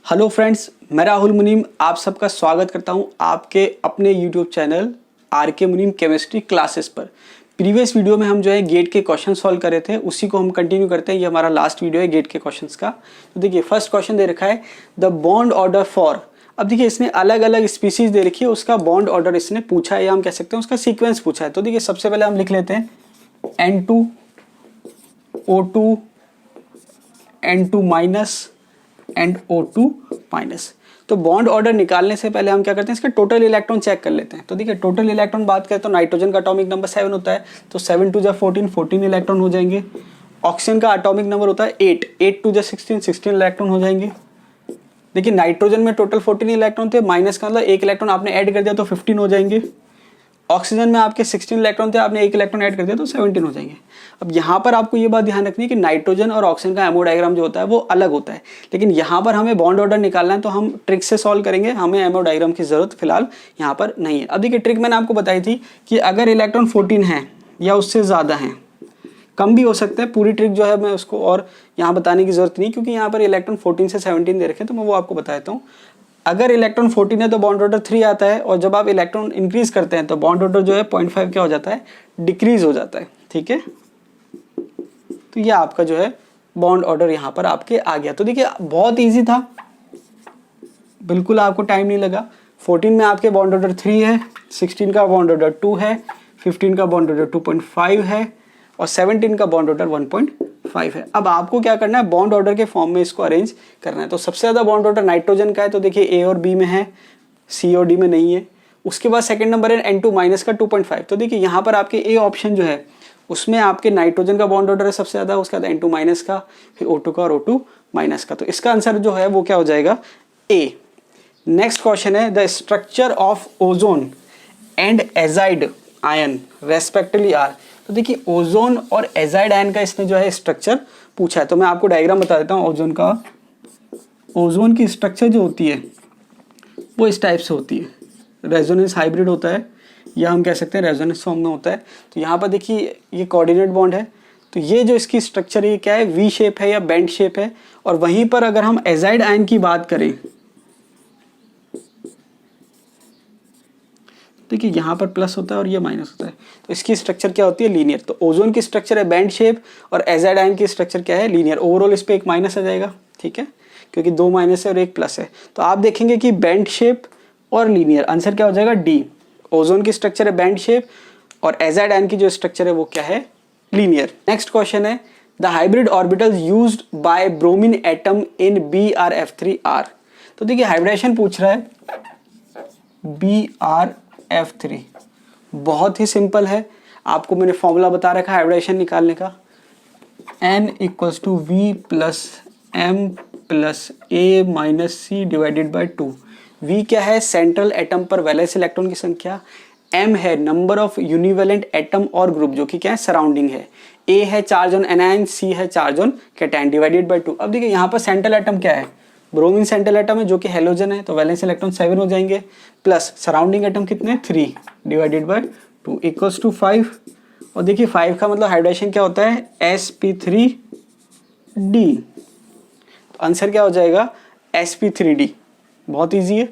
Hello friends, मैं राहुल मुनीम आप सबका स्वागत करता हूं आपके अपने यूट्यूब चैनल आर के मुनीम केमिस्ट्री क्लासेस पर। प्रीवियस वीडियो में हम जो है गेट के क्वेश्चन सॉल्व कर रहे थे, उसी को हम कंटिन्यू करते हैं। ये हमारा लास्ट वीडियो है गेट के क्वेश्चंस का। तो देखिए फर्स्ट क्वेश्चन दे रखा है द बॉन्ड ऑर्डर फॉर। अब देखिए इसने अलग अलग स्पीसीज दे रखी है, उसका बॉन्ड ऑर्डर इसने पूछा है या हम कह सकते हैं उसका सीक्वेंस पूछा है। तो देखिए सबसे पहले हम लिख लेते हैं N2 O2 N2 minus and O2 minus. तो बॉन्ड ऑर्डर निकालने से पहले हम क्या करते हैं, इसका टोटल इलेक्ट्रॉन चेक कर लेते हैं। तो देखिए टोटल इलेक्ट्रॉन बात करें तो नाइट्रोजन का एटॉमिक नंबर 7 होता है, तो 7 2 14 14 इलेक्ट्रॉन हो जाएंगे। ऑक्सीजन का एटॉमिक नंबर होता है 8 8 2 16 16 इलेक्ट्रॉन हो जाएंगे। देखिए नाइट्रोजन में टोटल 14 इलेक्ट्रॉन थे, माइनस का मतलब एक इलेक्ट्रॉन आपने ऐड कर दिया तो 15 हो जाएंगे। ऑक्सीजन में आपके 16 इलेक्ट्रॉन थे, आपने एक इलेक्ट्रॉन ऐड कर दिया तो 17 हो जाएंगे। अब यहाँ पर आपको ये बात ध्यान रखनी है कि नाइट्रोजन और ऑक्सीजन का एमओ डायग्राम जो होता है वो अलग होता है, लेकिन यहाँ पर हमें बॉन्ड ऑर्डर निकालना है तो हम ट्रिक से सॉल्व करेंगे, हमें एमओ डायग्राम की जरूरत फिलहाल यहाँ पर नहीं है। अब देखिए ट्रिक मैंने आपको बताई थी कि अगर इलेक्ट्रॉन 14 है या उससे ज़्यादा है, कम भी हो सकते हैं, पूरी ट्रिक जो है मैं उसको और यहाँ बताने की जरूरत नहीं, क्योंकि यहाँ पर इलेक्ट्रॉन 14 से 17 दे रखे हैं तो मैं वो आपको बता देता हूँ। अगर इलेक्ट्रॉन 14 है तो बॉन्ड ऑर्डर 3 आता है, और जब आप इलेक्ट्रॉन इंक्रीज करते हैं तो बॉन्ड ऑर्डर जो है 0.5 क्या हो जाता है, डिक्रीज हो जाता है। ठीक है, तो ये आपका जो है बॉन्ड ऑर्डर यहाँ पर आपके आ गया। तो देखिए बहुत इजी था, बिल्कुल आपको टाइम नहीं लगा। 14 में आपके बॉन्ड ऑर्डर 3 है, 16 का बॉन्ड ऑर्डर 2 है, 15 का बॉन्ड ऑर्डर 2.5 है और 17 का बॉन्ड ऑर्डर 1.5 है। अब आपको क्या करना है, बॉन्ड ऑर्डर के फॉर्म में इसको अरेंज करना है। तो सबसे ज़्यादा बॉन्ड ऑर्डर नाइट्रोजन का है, तो देखिए ए और बी में है, सी और डी में नहीं है। उसके बाद सेकंड नंबर है N2 माइनस का 2.5। तो देखिए यहाँ पर आपके ए ऑप्शन जो है उसमें आपके नाइट्रोजन का बॉन्ड ऑर्डर है सबसे ज़्यादा, उसके बाद N2 माइनस का, फिर O2 का और O2 माइनस का। तो इसका आंसर जो है वो क्या हो जाएगा, ए। नेक्स्ट क्वेश्चन है the structure of ozone and azide ion respectively are. तो देखिए ओजोन और एजाइड आयन का इसने जो है स्ट्रक्चर पूछा है, तो मैं आपको डायग्राम बता देता हूँ ओजोन का। ओजोन की स्ट्रक्चर जो होती है वो इस टाइप से होती है, रेजोनेंस हाइब्रिड होता है या हम कह सकते हैं रेजोनेंस फॉर्म में होता है। तो यहाँ पर देखिए ये कोऑर्डिनेट बॉन्ड है, तो ये जो इसकी स्ट्रक्चर है क्या है, वी शेप है या बेंड शेप है। और वहीं पर अगर हम एजाइड आयन की बात करें, देखिए यहाँ पर प्लस होता है और ये माइनस होता है, तो इसकी स्ट्रक्चर क्या होती है, लीनियर। तो ओजोन की स्ट्रक्चर है बैंड शेप और एजाइड आयन की स्ट्रक्चर क्या है, लीनियर। ओवरऑल इस पे एक माइनस आ जाएगा, ठीक है, क्योंकि 2 माइनस है और 1 प्लस है। तो आप देखेंगे कि बैंड शेप और लीनियर, आंसर क्या हो जाएगा, डी। ओजोन की स्ट्रक्चर है बैंड शेप और एजाइड आयन की जो स्ट्रक्चर है वो क्या है, लीनियर। नेक्स्ट क्वेश्चन है the hybrid orbital used by bromine atom in BrF3R। तो देखिए हाइब्रिडेशन पूछ रहा है BrF3, बहुत ही सिंपल है, आपको मैंने फॉर्मूला बता रखा है हाइब्रिडेशन निकालने का, N = V + M + A - C / 2। V क्या है, सेंट्रल एटम पर वैलेंस इलेक्ट्रॉन की संख्या, M है नंबर ऑफ यूनिवेलेंट एटम और ग्रुप जो कि क्या है, सराउंडिंग है, A है चार्ज ऑन एनायन, C है चार्ज ऑन कैटायन / 2। अब देखिए यहाँ पर सेंट्रल एटम क्या है, ब्रोमीन सेंट्रल एटम है जो कि हेलोजन है, तो वैलेंस इलेक्ट्रॉन 7 हो जाएंगे, प्लस सराउंडिंग एटम कितने, 3 / 2 = 5। और देखिए 5 का मतलब हाइब्रिडेशन क्या होता है, sp3d। तो आंसर क्या हो जाएगा, sp3d। बहुत इजी है।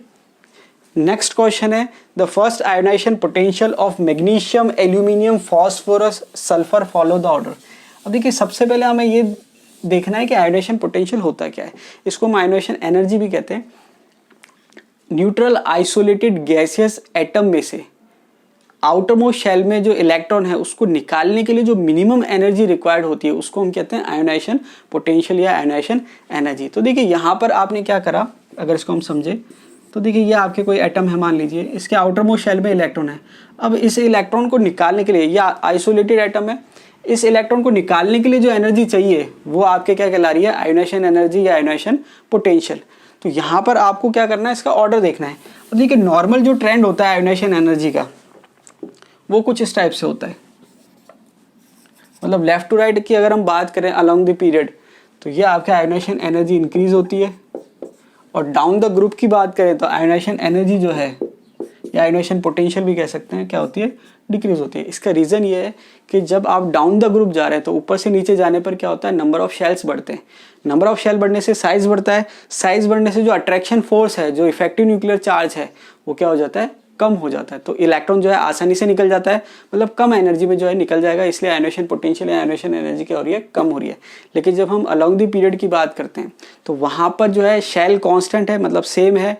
नेक्स्ट क्वेश्चन है the first ionization potential of magnesium, aluminium, phosphorus, sulphur follow the order. अब देखिए सबसे पहले हमें ये देखना है कि आयोनाइजेशन पोटेंशियल होता क्या है। इसको हम आयोनाइजेशन एनर्जी भी कहते हैं। न्यूट्रल आइसोलेटेड गैसियस एटम में से आउटरमोस्ट शेल में जो इलेक्ट्रॉन है उसको निकालने के लिए जो मिनिमम एनर्जी रिक्वायर्ड होती है उसको हम कहते हैं आयोनाइजेशन पोटेंशियल या आयोनाइजेशन एनर्जी। तो देखिए यहाँ पर आपने क्या करा, अगर इसको हम समझे तो देखिए ये आपके कोई एटम है, मान लीजिए इसके आउटरमोस्ट शेल में इलेक्ट्रॉन है। अब इस इलेक्ट्रॉन को निकालने के लिए, या आइसोलेटेड एटम है, इस इलेक्ट्रॉन को निकालने के लिए जो एनर्जी चाहिए वो आपके क्या कहला रही है, आयोनाइजेशन एनर्जी या आयोनाइजेशन पोटेंशियल। तो यहाँ पर आपको क्या करना है, इसका ऑर्डर देखना है। और देखिए नॉर्मल जो ट्रेंड होता है आयोनाइजेशन एनर्जी का वो कुछ इस टाइप से होता है, मतलब लेफ्ट टू राइट की अगर हम बात करें अलोंग द पीरियड, तो ये आपके आयोनाइजेशन एनर्जी इंक्रीज होती है। और डाउन द ग्रुप की बात करें तो आयोनाइजेशन एनर्जी जो है या आयोनाइजेशन पोटेंशियल भी कह सकते हैं, क्या होती है, डिक्रीज होती है। इसका रीज़न ये है कि जब आप डाउन द ग्रुप जा रहे हैं तो ऊपर से नीचे जाने पर क्या होता है, नंबर ऑफ शेल्स बढ़ते हैं। नंबर ऑफ शेल बढ़ने से साइज बढ़ता है, साइज बढ़ने से जो अट्रैक्शन फोर्स है, जो इफेक्टिव न्यूक्लियर चार्ज है, वो क्या हो जाता है, कम हो जाता है। तो इलेक्ट्रॉन जो है आसानी से निकल जाता है, मतलब कम एनर्जी में जो है निकल जाएगा, इसलिए आयोनाइजेशन पोटेंशियल या आयोनाइजेशन एनर्जी क्या हो रही है, कम हो रही है। लेकिन जब हम अलोंग द पीरियड की बात करते हैं तो वहाँ पर जो है शेल कांस्टेंट है, मतलब सेम है।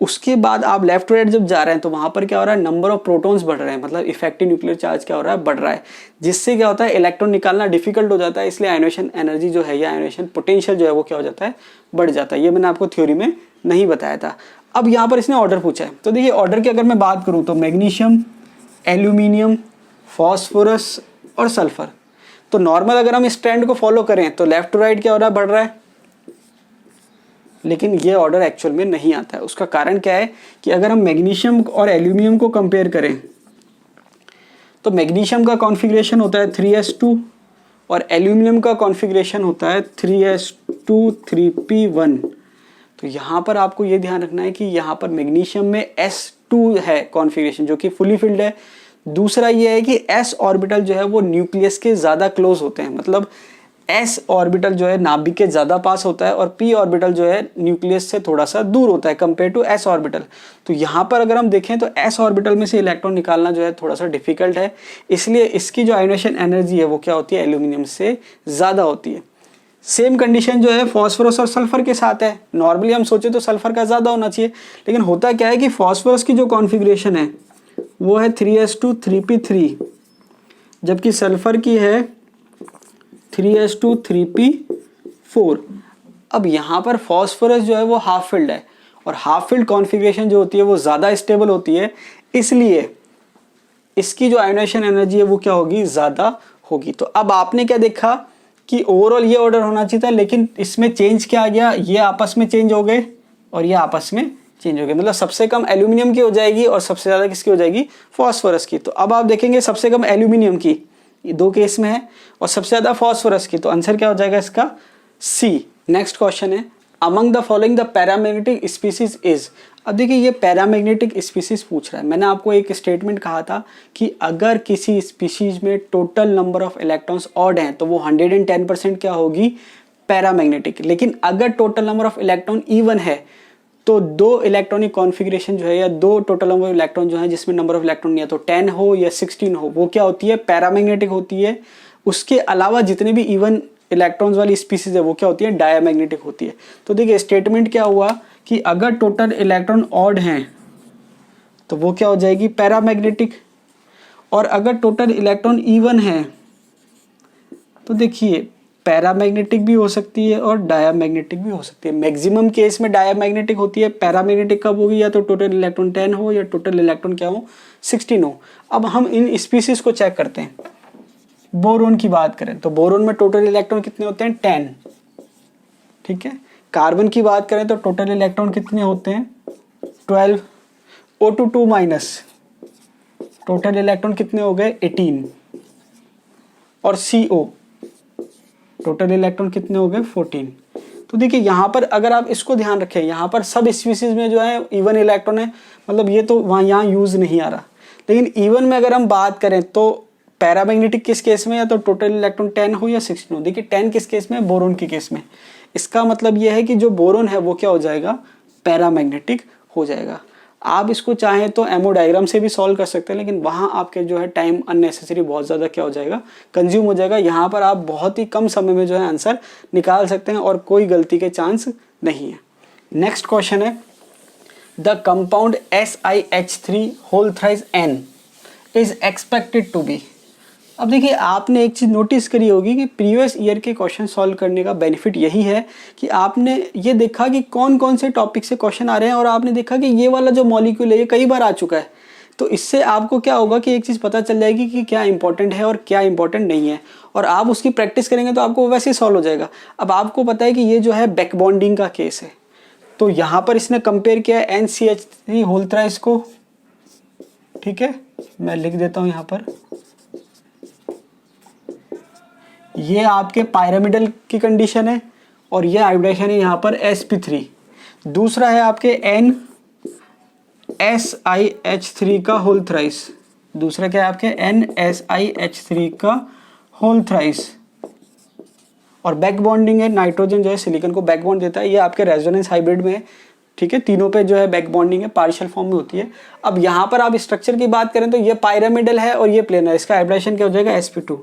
उसके बाद आप लेफ्ट टू राइट जब जा रहे हैं तो वहाँ पर क्या हो रहा है, नंबर ऑफ प्रोटॉन्स बढ़ रहे हैं, मतलब इफेक्टिव न्यूक्लियर चार्ज क्या हो रहा है, बढ़ रहा है, जिससे क्या होता है, इलेक्ट्रॉन निकालना डिफिकल्ट हो जाता है। इसलिए आयोनाइजेशन एनर्जी जो है या आयोनाइजेशन पोटेंशियल जो है वो क्या हो जाता है, बढ़ जाता है। ये मैंने आपको थ्योरी में नहीं बताया था। अब यहाँ पर इसने ऑर्डर पूछा है, तो देखिए ऑर्डर की अगर मैं बात करूँ तो मैग्नीशियम, एल्यूमिनियम, फॉस्फोरस और सल्फर। तो नॉर्मल अगर हम इस ट्रेंड को फॉलो करें तो लेफ्ट टू राइट क्या हो रहा है, बढ़ रहा है, लेकिन ये ऑर्डर एक्चुअल में नहीं आता है। उसका कारण क्या है कि अगर हम मैग्नीशियम और एल्यूमिनियम को कंपेयर करें तो मैग्नीशियम का कॉन्फ़िगरेशन होता है 3s2 और एल्यूमिनियम का कॉन्फ़िगरेशन होता है 3s2 3p1। तो यहाँ पर आपको ये ध्यान रखना है कि यहाँ पर मैग्नीशियम में s2 है कॉन्फ़िगरेशन, जो कि फुली फिल्ड है। दूसरा ये है कि s ऑर्बिटल जो है वो न्यूक्लियस के ज़्यादा क्लोज होते हैं, मतलब s ऑर्बिटल जो है नाभिक के ज़्यादा पास होता है और p ऑर्बिटल जो है न्यूक्लियस से थोड़ा सा दूर होता है कंपेयर टू s ऑर्बिटल। तो यहाँ पर अगर हम देखें तो s ऑर्बिटल में से इलेक्ट्रॉन निकालना जो है थोड़ा सा डिफिकल्ट है, इसलिए इसकी जो आयोनाइजेशन एनर्जी है वो क्या होती है, एल्यूमिनियम से ज़्यादा होती है। सेम कंडीशन जो है फॉस्फोरस और सल्फर के साथ है। नॉर्मली हम सोचे तो सल्फर का ज़्यादा होना चाहिए, लेकिन होता क्या है कि फॉस्फोरस की जो कॉन्फ़िगरेशन है वो है 3s2 3p3, जबकि सल्फर की है 3s2 3p4। अब यहाँ पर फॉस्फोरस जो है वो हाफ फिल्ड है और हाफ फिल्ड कॉन्फ़िगरेशन जो होती है वो ज़्यादा स्टेबल होती है, इसलिए इसकी जो आयोनाइजेशन एनर्जी है वो क्या होगी, ज़्यादा होगी। तो अब आपने क्या देखा कि ओवरऑल ये ऑर्डर होना चाहिए था, लेकिन इसमें चेंज क्या आ गया, ये आपस में चेंज हो गए और ये आपस में चेंज हो गए। मतलब सबसे कम एल्यूमिनियम की हो जाएगी और सबसे ज़्यादा किसकी हो जाएगी, फॉस्फोरस की। तो अब आप देखेंगे सबसे कम एल्यूमिनियम की, ये दो केस में है, और सबसे ज़्यादा फॉस्फोरस की। तो आंसर क्या हो जाएगा इसका, सी। नेक्स्ट क्वेश्चन है, among the following the paramagnetic species is. अब देखिए ये पैरामैग्नेटिक स्पीसीज पूछ रहा है। मैंने आपको एक स्टेटमेंट कहा था कि अगर किसी स्पीसीज में total number of electrons odd हैं तो वो 110% क्या होगी, पैरामैग्नेटिक। लेकिन अगर total number of electron even है तो दो इलेक्ट्रॉनिक कॉन्फ़िगरेशन जो है या दो टोटल नंबर ऑफ इलेक्ट्रॉन जो है जिसमें नंबर ऑफ इलेक्ट्रॉन या तो 10 हो या 16 हो, वो क्या होती है, पैरामैग्नेटिक होती है। उसके अलावा जितने भी इवन इलेक्ट्रॉन्स वाली स्पीसीज है वो क्या होती है, डायमैग्नेटिक होती है। तो देखिए स्टेटमेंट क्या हुआ कि अगर टोटल इलेक्ट्रॉन ऑड हैं तो वो क्या हो जाएगी, पैरामैग्नेटिक, और अगर टोटल इलेक्ट्रॉन इवन है तो देखिए पैरामैग्नेटिक भी हो सकती है और डायमैग्नेटिक भी हो सकती है। मैक्सिमम केस में डायमैग्नेटिक होती है। पैरामैग्नेटिक कब होगी, या तो टोटल इलेक्ट्रॉन 10 हो या टोटल इलेक्ट्रॉन क्या हो, 16 हो। अब हम इन स्पीसीज को चेक करते हैं। बोरोन की बात करें तो बोरोन में टोटल इलेक्ट्रॉन कितने होते हैं, 10, ठीक है। कार्बन की बात करें तो टोटल इलेक्ट्रॉन कितने होते हैं, 12। O2 माइनस टोटल इलेक्ट्रॉन कितने हो गए, 18। और CO टोटल इलेक्ट्रॉन कितने हो गए, 14। तो देखिए यहाँ पर अगर आप इसको ध्यान रखें, यहाँ पर सब स्पीसीज में जो है इवन इलेक्ट्रॉन है, मतलब ये तो वहाँ यहाँ यूज नहीं आ रहा। लेकिन इवन में अगर हम बात करें तो पैरामैग्नेटिक किस केस में, या तो टोटल इलेक्ट्रॉन 10 हो या 16 हो। देखिए 10 किस केस में, बोरोन के केस में। इसका मतलब यह है कि जो बोरोन है वो क्या हो जाएगा, पैरामैग्नेटिक हो जाएगा। आप इसको चाहें तो एमओ डायग्राम से भी सॉल्व कर सकते हैं, लेकिन वहाँ आपके जो है टाइम अननेसेसरी बहुत ज़्यादा क्या हो जाएगा, कंज्यूम हो जाएगा। यहाँ पर आप बहुत ही कम समय में जो है आंसर निकाल सकते हैं और कोई गलती के चांस नहीं है। नेक्स्ट क्वेश्चन है, the compound SiH3 whole thrice N is expected to be. अब देखिए आपने एक चीज़ नोटिस करी होगी कि प्रीवियस ईयर के क्वेश्चन सॉल्व करने का बेनिफिट यही है कि आपने ये देखा कि कौन कौन से टॉपिक से क्वेश्चन आ रहे हैं, और आपने देखा कि ये वाला जो मॉलिक्यूल है ये कई बार आ चुका है। तो इससे आपको क्या होगा कि एक चीज़ पता चल जाएगी कि क्या इंपॉर्टेंट है और क्या इंपॉर्टेंट नहीं है, और आप उसकी प्रैक्टिस करेंगे तो आपको वैसे ही सॉल्व हो जाएगा। अब आपको पता है कि ये जो है बैक बॉन्डिंग का केस है, तो यहाँ पर इसने कंपेयर किया है NCH3 होल थ्राइस को, ठीक है। मैं लिख देता हूँ यहाँ पर, ये आपके पायरामिडल की कंडीशन है और ये हाइब्रिडेशन है यहाँ पर sp3। दूसरा है आपके NSiH3 का होल थ्राइस, दूसरा क्या है आपके NSiH3 का होल थ्राइस, और बैक बॉन्डिंग है, नाइट्रोजन जो है सिलिकॉन को बैक बॉन्ड देता है, ये आपके रेजोनेंस हाइब्रिड में है, ठीक है, तीनों पे जो है बैक बॉन्डिंग है, पार्शियल फॉर्म में होती है। अब यहाँ पर आप स्ट्रक्चर की बात करें तो ये पायरामिडल है और ये प्लेनर, इसका हाइब्रिडेशन क्या हो जाएगा sp2।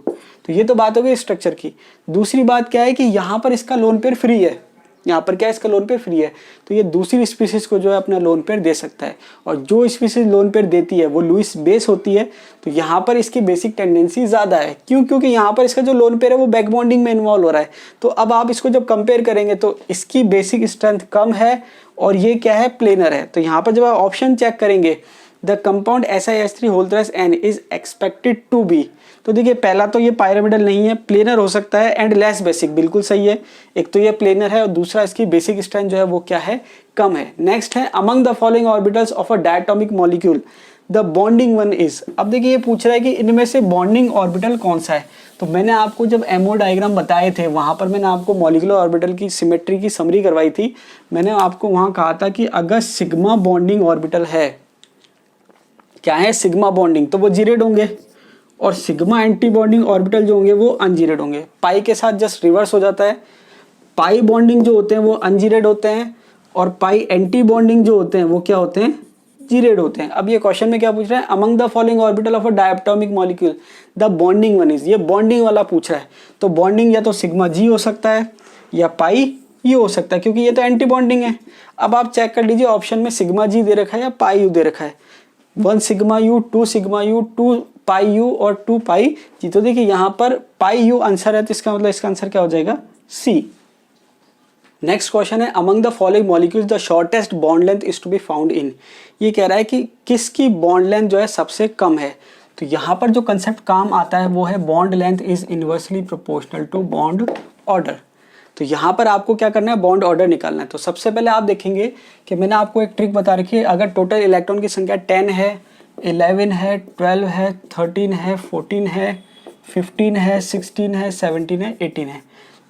तो ये तो बात हो गई स्ट्रक्चर की। दूसरी बात क्या है कि यहाँ पर इसका लोन पेयर फ्री है, यहाँ पर क्या है इसका लोन पेयर फ्री है, तो ये दूसरी स्पीसीज को जो है अपना लोन पेयर दे सकता है, और जो स्पीसीज लोन पेयर देती है वो लुईस बेस होती है। तो यहाँ पर इसकी बेसिक टेंडेंसी ज़्यादा है, क्यों? क्योंकि यहाँ पर इसका जो लोन पेयर है वो बैक बॉन्डिंग में इन्वॉल्व हो रहा है। तो अब आप इसको जब कंपेयर करेंगे तो इसकी बेसिक स्ट्रेंथ कम है और ये क्या है प्लेनर है। तो यहाँ पर जब आप ऑप्शन चेक करेंगे the compound SiH3 whole thrice N is expected to be, तो देखिए पहला तो ये पायरामिडल नहीं है, प्लेनर हो सकता है एंड लेस बेसिक, बिल्कुल सही है। एक तो ये प्लेनर है और दूसरा इसकी बेसिक स्ट्रेंथ जो है वो क्या है कम है। नेक्स्ट है among the following orbitals of a diatomic molecule the bonding one is. अब देखिए ये पूछ रहा है कि इनमें से बॉन्डिंग ऑर्बिटल कौन सा है। तो मैंने आपको जब एमओ डायग्राम बताए थे वहां पर मैंने आपको मॉलिक्यूलर ऑर्बिटल की सिमेट्री की समरी करवाई थी। मैंने आपको वहां कहा था कि अगर सिग्मा बॉन्डिंग ऑर्बिटल है, क्या है सिग्मा बॉन्डिंग, तो वो जीरेड होंगे, और सिग्मा एंटी बॉन्डिंग ऑर्बिटल जो होंगे वो अनजीरेड होंगे। पाई के साथ जस्ट रिवर्स हो जाता है, पाई बॉन्डिंग जो होते हैं वो अनजीरेड होते हैं और पाई एंटी बॉन्डिंग जो होते हैं वो क्या होते हैं जीरेड होते हैं। अब ये क्वेश्चन में क्या पूछ रहा है, among the following orbital of a diatomic molecule the bonding one is, ये बॉन्डिंग वाला पूछ रहा है। तो बॉन्डिंग या तो सिग्मा जी हो सकता है या पाई ये हो सकता है, क्योंकि ये तो एंटी बॉन्डिंग है। अब आप चेक कर लीजिए ऑप्शन में सिग्मा जी दे रखा है या पाई यू दे रखा है, 1 sigma you, 2 sigma you, 2 pi you और 2 पाई जी। तो देखिए यहाँ पर पाई यू आंसर है, तो इसका मतलब इसका आंसर क्या हो जाएगा सी। नेक्स्ट क्वेश्चन है among the following molecules the shortest bond length is to be found in. ये कह रहा है कि किसकी बॉन्ड लेंथ जो है सबसे कम है। तो यहाँ पर जो कंसेप्ट काम आता है वो है bond length is inversely proportional to bond order. तो यहाँ पर आपको क्या करना है, बॉन्ड ऑर्डर निकालना है। तो सबसे पहले आप देखेंगे कि मैंने आपको एक ट्रिक बता रखी है, अगर टोटल इलेक्ट्रॉन की संख्या 10 है, 11 है, 12 है, 13 है, 14 है, 15 है, 16 है, 17 है, 18 है।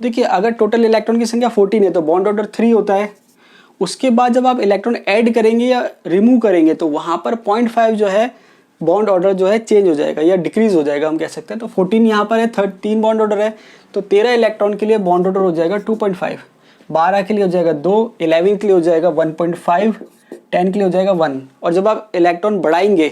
देखिए अगर टोटल इलेक्ट्रॉन की संख्या 14 है तो बॉन्ड ऑर्डर 3 होता है। उसके बाद जब आप इलेक्ट्रॉन ऐड करेंगे या रिमूव करेंगे तो वहाँ पर 0.5 जो है बॉन्ड ऑर्डर जो है चेंज हो जाएगा या डिक्रीज हो जाएगा, हम कह सकते हैं। तो 14 यहाँ पर है, 13 बॉन्ड ऑर्डर है, तो 13 इलेक्ट्रॉन के लिए बॉन्ड ऑर्डर हो जाएगा 2.5, 12 के लिए हो जाएगा 2, 11 के लिए हो जाएगा 1.5, 10 के लिए हो जाएगा 1। और जब आप इलेक्ट्रॉन बढ़ाएंगे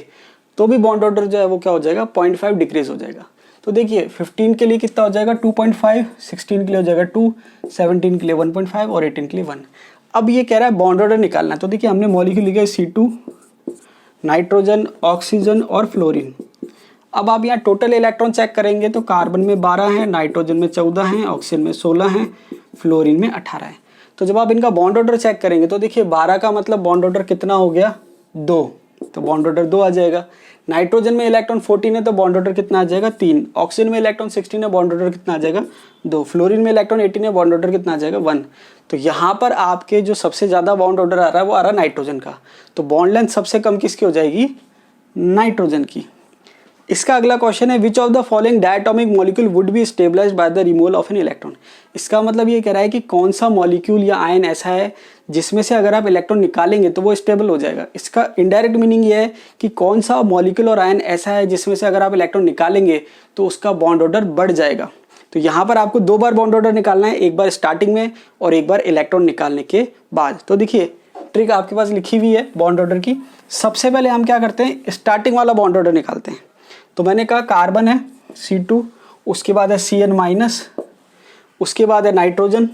तो भी बॉन्ड ऑर्डर जो है वो क्या हो जाएगा 0.5 डिक्रीज हो जाएगा। तो देखिए 15 के लिए कितना हो जाएगा 2.5, 16 के लिए हो जाएगा 2, 17 के लिए 1.5 और 18 के लिए 1। अब ये कह रहा है बॉन्ड ऑर्डर निकालना है। तो देखिए हमने मॉलिक्यूल लिखा है C2, नाइट्रोजन, ऑक्सीजन और फ्लोरीन। अब आप यहाँ टोटल इलेक्ट्रॉन चेक करेंगे तो कार्बन में 12 है, नाइट्रोजन में 14 है, ऑक्सीजन में 16 है, फ्लोरीन में 18 है। तो जब आप इनका बॉन्ड ऑर्डर चेक करेंगे तो देखिए 12 का मतलब बॉन्ड ऑर्डर कितना हो गया 2, तो बॉन्ड ऑर्डर 2 आ जाएगा। नाइट्रोजन में इलेक्ट्रॉन 14 है तो बॉन्ड ऑर्डर कितना आ जाएगा 3, ऑक्सीजन में इलेक्ट्रॉन 16 है, बॉन्ड ऑर्डर कितना आ जाएगा 2, फ्लोरीन में इलेक्ट्रॉन 18 है, बॉन्ड ऑर्डर कितना आ जाएगा 1। तो यहाँ पर आपके जो सबसे ज़्यादा बॉन्ड ऑर्डर आ रहा है वो आ रहा है नाइट्रोजन का। तो बॉन्ड लेंथ सबसे कम किसकी हो जाएगी, नाइट्रोजन की। इसका अगला क्वेश्चन है which of the following diatomic molecule would be stabilised by the removal of an electron. इसका मतलब ये कह रहा है कि कौन सा मॉलिक्यूल या आयन ऐसा है जिसमें से अगर आप इलेक्ट्रॉन निकालेंगे तो वो स्टेबल हो जाएगा। इसका इनडायरेक्ट मीनिंग ये है कि कौन सा मॉलिक्यूल और आयन ऐसा है जिसमें से अगर आप इलेक्ट्रॉन निकालेंगे तो उसका बॉन्ड ऑर्डर बढ़ जाएगा। तो यहाँ पर आपको 2 बार बॉन्ड ऑर्डर निकालना है, एक बार स्टार्टिंग में और एक बार इलेक्ट्रॉन निकालने के बाद। तो देखिए ट्रिक आपके पास लिखी हुई है बॉन्ड ऑर्डर की। सबसे पहले हम क्या करते हैं, स्टार्टिंग वाला बॉन्ड ऑर्डर निकालते हैं। तो मैंने कहा कार्बन है C2, उसके बाद है Cn-, उसके बाद है नाइट्रोजन,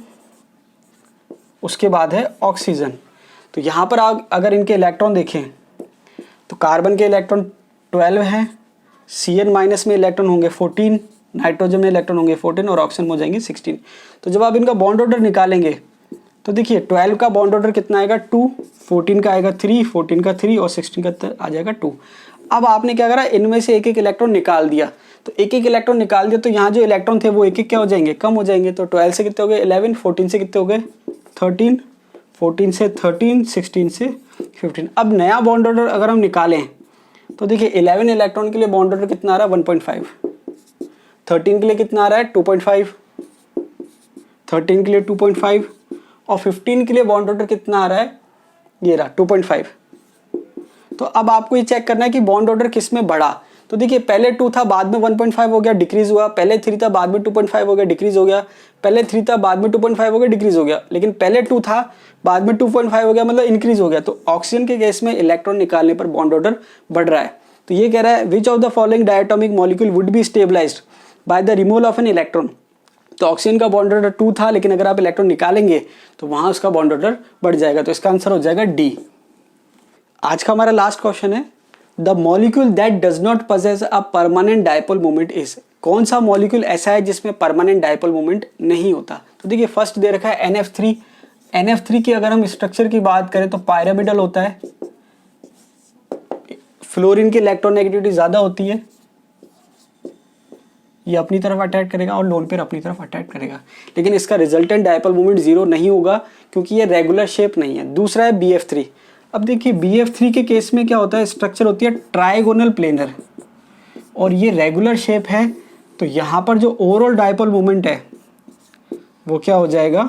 उसके बाद है ऑक्सीजन। तो यहाँ पर आप अगर इनके इलेक्ट्रॉन देखें तो कार्बन के इलेक्ट्रॉन 12 हैं, Cn- में इलेक्ट्रॉन होंगे 14, नाइट्रोजन में इलेक्ट्रॉन होंगे 14 और ऑक्सीजन में हो जाएंगे 16। तो जब आप इनका बॉन्ड ऑर्डर निकालेंगे तो देखिए 12 का बॉन्ड ऑर्डर कितना आएगा 2, 14 का आएगा 3, 14 का 3 और 16 का आ जाएगा 2। अब आपने क्या करा, इनमें से एक एक इलेक्ट्रॉन निकाल दिया। तो एक एक इलेक्ट्रॉन निकाल दिया तो यहाँ जो इलेक्ट्रॉन थे वो एक एक क्या हो जाएंगे, कम हो जाएंगे। तो 12 से कितने हो गए 11, 14 से कितने हो गए 13, 14 से 13, 16 से 15। अब नया बॉन्ड ऑर्डर अगर हम निकालें तो देखिए 11 इलेक्ट्रॉन के लिए बॉन्ड ऑर्डर कितना आ रहा है 1.5, 13 के लिए कितना आ रहा है 2.5, 13 के लिए 2.5 और 15 के लिए बॉन्ड ऑर्डर कितना आ रहा है, ये रहा 2.5। तो अब आपको ये चेक करना है कि बॉन्ड ऑर्डर किस में बढ़ा। तो देखिए पहले 2 था, बाद में 1.5 हो गया, डिक्रीज हुआ। पहले 3 था, बाद में 2.5 हो गया, डिक्रीज हो गया। पहले 3 था, बाद में 2.5 हो गया, डिक्रीज हो गया। लेकिन पहले 2 था, बाद में 2.5 हो गया, मतलब इंक्रीज हो गया। तो ऑक्सीजन के केस में इलेक्ट्रॉन निकालने पर बॉन्ड ऑर्डर बढ़ रहा है। तो ये कह रहा है which of the following diatomic molecule would be stabilised by the removal of an electron. तो ऑक्सीजन का बॉन्ड ऑर्डर 2 था, लेकिन अगर आप इलेक्ट्रॉन निकालेंगे तो वहां उसका बॉन्ड ऑर्डर बढ़ जाएगा। तो इसका आंसर हो जाएगा डी। आज का हमारा लास्ट क्वेश्चन है the molecule that does not possess a permanent dipole moment is. कौन सा मॉलिक्यूल ऐसा है जिसमें परमानेंट डायपोल मोमेंट नहीं होता। तो देखिए फर्स्ट दे रखा है NF3। NF3 की अगर हम स्ट्रक्चर की बात करें तो पायरामिडल होता है, फ्लोरीन की इलेक्ट्रोनेगेटिविटी ज्यादा होती है, ये अपनी तरफ अट्रैक्ट करेगा और लोन पेयर अपनी तरफ अट्रैक्ट करेगा। लेकिन इसका रिजल्टेंट डायपोल मोमेंट 0 नहीं होगा क्योंकि ये रेगुलर शेप नहीं है। दूसरा है BF3। अब देखिए BF3 के केस में क्या होता है, स्ट्रक्चर होती है ट्राइगोनल प्लेनर और ये रेगुलर शेप है। तो यहाँ पर जो ओवरऑल डायपोल मोमेंट है वो क्या हो जाएगा,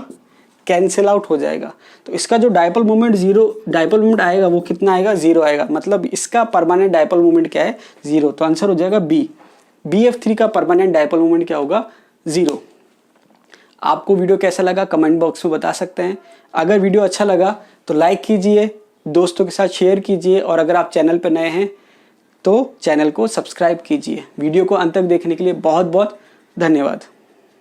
कैंसिल आउट हो जाएगा। तो इसका जो डायपोल मोमेंट आएगा वो कितना आएगा, 0 आएगा। मतलब इसका परमानेंट डायपोल मोमेंट क्या है, 0। तो आंसर हो जाएगा बी। BF3 का परमानेंट डायपोल मोमेंट क्या होगा, 0। आपको वीडियो कैसा लगा कमेंट बॉक्स में बता सकते हैं। अगर वीडियो अच्छा लगा तो लाइक कीजिए, दोस्तों के साथ शेयर कीजिए और अगर आप चैनल पर नए हैं तो चैनल को सब्सक्राइब कीजिए। वीडियो को अंत तक देखने के लिए बहुत बहुत धन्यवाद।